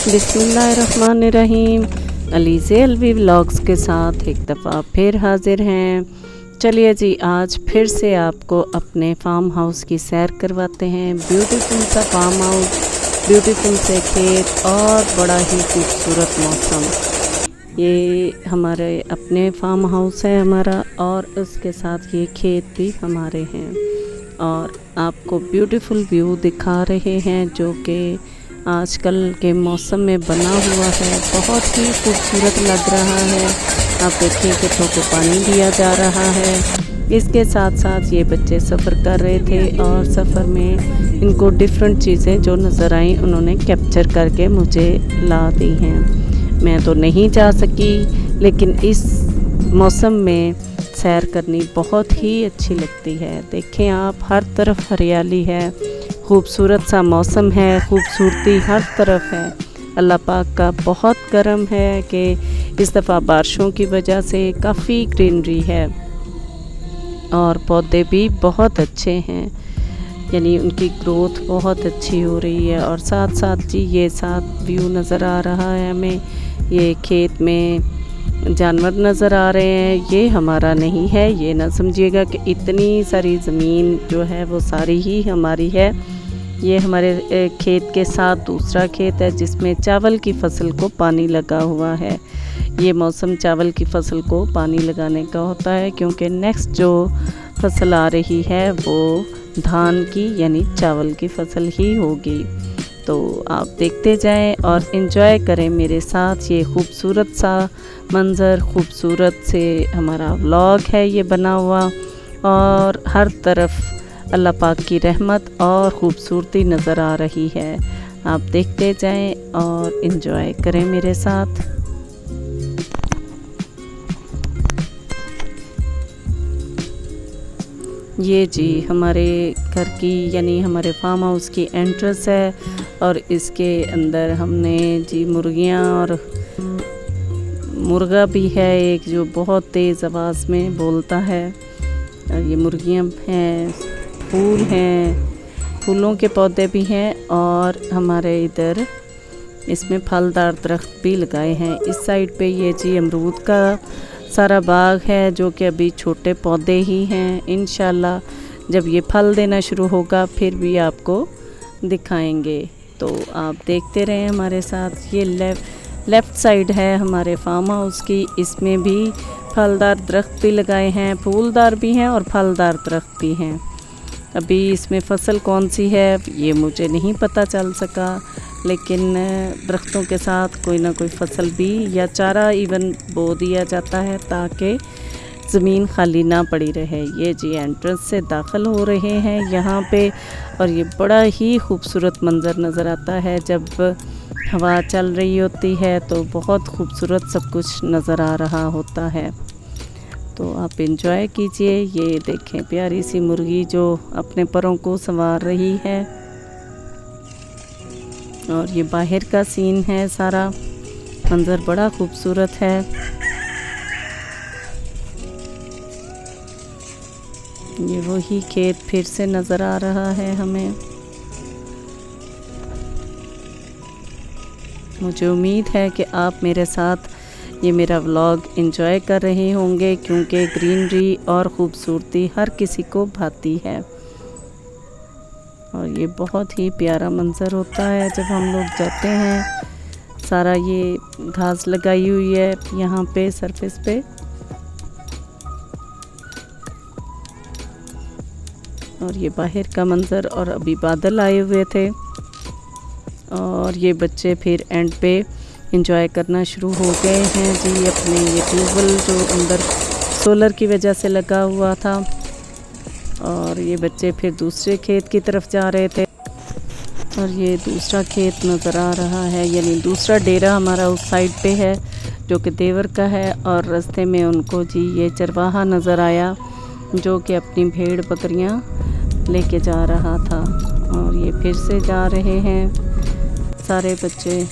बिस्मिल्लाहिर्रहमानिर्रहीम। अलीज़े अलवी व्लॉग्स के साथ एक दफ़ा फिर हाजिर हैं। चलिए जी, आज फिर से आपको अपने फार्म हाउस की सैर करवाते हैं। ब्यूटीफुल सा फार्म हाउस, ब्यूटीफुल से खेत और बड़ा ही खूबसूरत मौसम। ये हमारे अपने फार्म हाउस है हमारा, और उसके साथ ये खेत भी हमारे हैं, और आपको ब्यूटीफुल व्यू दिखा रहे हैं जो कि आजकल के मौसम में बना हुआ है। बहुत ही खूबसूरत लग रहा है। आप देखिए खेतों को पानी दिया जा रहा है। इसके साथ साथ ये बच्चे सफ़र कर रहे थे, और सफ़र में इनको डिफरेंट चीज़ें जो नज़र आई उन्होंने कैप्चर करके मुझे ला दी हैं। मैं तो नहीं जा सकी, लेकिन इस मौसम में सैर करनी बहुत ही अच्छी लगती है। देखें आप, हर तरफ हरियाली है, खूबसूरत सा मौसम है, खूबसूरती हर तरफ है। अल्लाह पाक का बहुत करम है कि इस दफ़ा बारिशों की वजह से काफ़ी ग्रीनरी है, और पौधे भी बहुत अच्छे हैं, यानी उनकी ग्रोथ बहुत अच्छी हो रही है। और साथ साथ जी ये साथ व्यू नज़र आ रहा है हमें। ये खेत में जानवर नज़र आ रहे हैं। ये हमारा नहीं है, ये ना समझिएगा कि इतनी सारी ज़मीन जो है वो सारी ही हमारी है। ये हमारे खेत के साथ दूसरा खेत है जिसमें चावल की फसल को पानी लगा हुआ है। ये मौसम चावल की फसल को पानी लगाने का होता है, क्योंकि नेक्स्ट जो फसल आ रही है वो धान की यानी चावल की फसल ही होगी। तो आप देखते जाएं और इन्जॉय करें मेरे साथ ये खूबसूरत सा मंज़र। खूबसूरत से हमारा व्लॉग है ये बना हुआ, और हर तरफ अल्लाह पाक की रहमत और ख़ूबसूरती नज़र आ रही है। आप देखते जाएं और इन्जॉय करें मेरे साथ। ये जी हमारे घर की यानी हमारे फार्म हाउस की एंट्रेंस है, और इसके अंदर हमने जी मुर्गियां और मुर्गा भी है एक जो बहुत तेज़ आवाज़ में बोलता है। और ये मुर्गियां हैं, फूल हैं, फूलों के पौधे भी हैं, और हमारे इधर इसमें फलदार दरख्त भी लगाए हैं। इस साइड पे ये जी अमरूद का सारा बाग है जो कि अभी छोटे पौधे ही हैं। इंशाल्लाह जब ये फल देना शुरू होगा फिर भी आपको दिखाएंगे, तो आप देखते रहें हमारे साथ। ये लेफ़्ट साइड है हमारे फार्म हाउस की, इसमें भी फलदार दरख्त भी लगाए हैं, फूलदार भी हैं और फलदार दरख्त भी हैं। अभी इसमें फ़सल कौन सी है ये मुझे नहीं पता चल सका, लेकिन दरख्तों के साथ कोई ना कोई फसल भी या चारा इवन बो दिया जाता है ताकि ज़मीन खाली ना पड़ी रहे। ये जी एंट्रेंस से दाखिल हो रहे हैं यहाँ पे, और ये बड़ा ही खूबसूरत मंज़र नज़र आता है। जब हवा चल रही होती है तो बहुत खूबसूरत सब कुछ नज़र आ रहा होता है। तो आप इंजॉय कीजिए। ये देखें प्यारी सी मुर्गी जो अपने परों को संवार रही है, और ये बाहर का सीन है। सारा मंज़र बड़ा खूबसूरत है। ये वही खेत फिर से नज़र आ रहा है हमें। मुझे उम्मीद है कि आप मेरे साथ ये मेरा व्लॉग एंजॉय कर रहे होंगे, क्योंकि ग्रीनरी और ख़ूबसूरती हर किसी को भाती है, और ये बहुत ही प्यारा मंज़र होता है जब हम लोग जाते हैं। सारा ये घास लगाई हुई है यहाँ पे सरफेस पे, और ये बाहर का मंज़र। और अभी बादल आए हुए थे, और ये बच्चे फिर एंड पे इंजॉय करना शुरू हो गए हैं जी। अपने ये ट्यूबवेल जो अंदर सोलर की वजह से लगा हुआ था, और ये बच्चे फिर दूसरे खेत की तरफ जा रहे थे, और ये दूसरा खेत नज़र आ रहा है, यानी दूसरा डेरा हमारा उस साइड पे है जो कि देवर का है। और रास्ते में उनको जी ये चरवाहा नज़र आया जो कि अपनी भेड़ बकरियां लेके जा रहा था, और ये फिर से जा रहे हैं सारे बच्चे।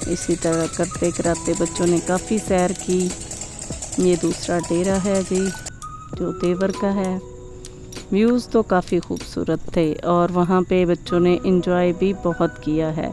इसी तरह करते कराते बच्चों ने काफ़ी सैर की। ये दूसरा डेरा है जी जो देवर का है। व्यूज़ तो काफ़ी खूबसूरत थे, और वहाँ पे बच्चों ने एंजॉय भी बहुत किया है।